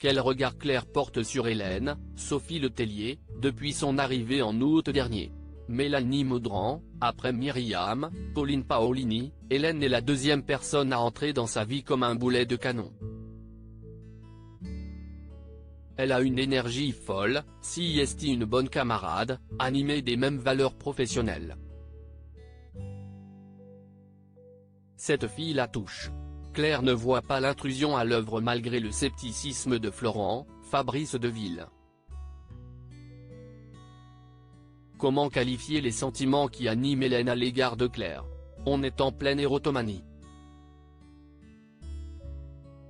Quel regard Claire porte sur Hélène, Sophie Letellier, depuis son arrivée en août dernier. Mélanie Maudran, après Myriam, Pauline Paolini, Hélène est la deuxième personne à entrer dans sa vie comme un boulet de canon. Elle a une énergie folle, si est une bonne camarade, animée des mêmes valeurs professionnelles. Cette fille la touche. Claire ne voit pas l'intrusion à l'œuvre malgré le scepticisme de Florent, Fabrice Deville. Comment qualifier les sentiments qui animent Hélène à l'égard de Claire? On est en pleine érotomanie.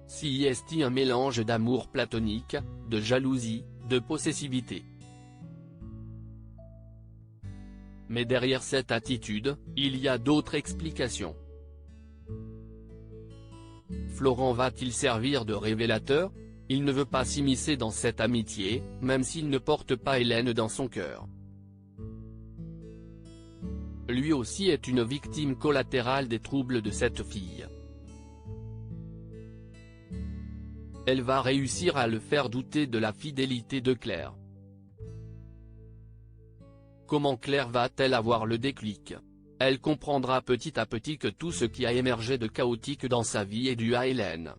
Si est un mélange d'amour platonique, de jalousie, de possessivité. Mais derrière cette attitude, il y a d'autres explications. Florent va-t-il servir de révélateur? Il ne veut pas s'immiscer dans cette amitié, même s'il ne porte pas Hélène dans son cœur. Lui aussi est une victime collatérale des troubles de cette fille. Elle va réussir à le faire douter de la fidélité de Claire. Comment Claire va-t-elle avoir le déclic? Elle comprendra petit à petit que tout ce qui a émergé de chaotique dans sa vie est dû à Hélène.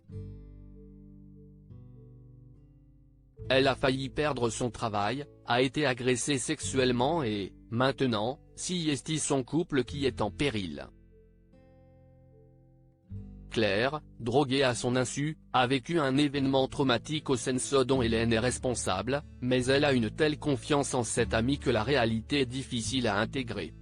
Elle a failli perdre son travail, a été agressée sexuellement et, maintenant, si est son couple qui est en péril. Claire, droguée à son insu, a vécu un événement traumatique au sens dont Hélène est responsable, mais elle a une telle confiance en cette amie que la réalité est difficile à intégrer.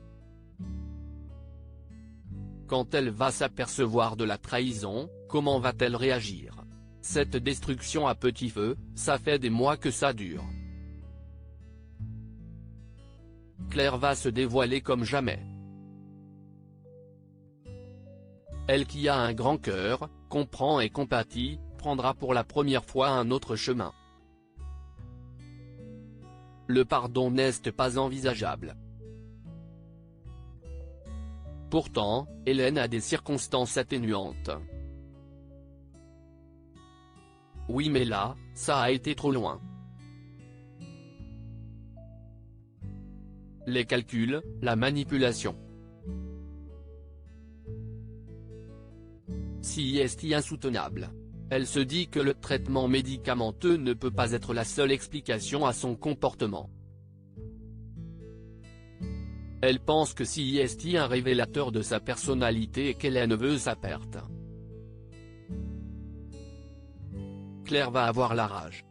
Quand elle va s'apercevoir de la trahison, comment va-t-elle réagir? Cette destruction à petit feu, ça fait des mois que ça dure. Claire va se dévoiler comme jamais. Elle qui a un grand cœur, comprend et compatit, prendra pour la première fois un autre chemin. Le pardon n'est pas envisageable. Pourtant, Hélène a des circonstances atténuantes. Oui mais là, ça a été trop loin. Les calculs, la manipulation. Si est insoutenable. Elle se dit que le traitement médicamenteux ne peut pas être la seule explication à son comportement. Elle pense que si est un révélateur de sa personnalité et qu'Hélène veut sa perte. Claire va avoir la rage.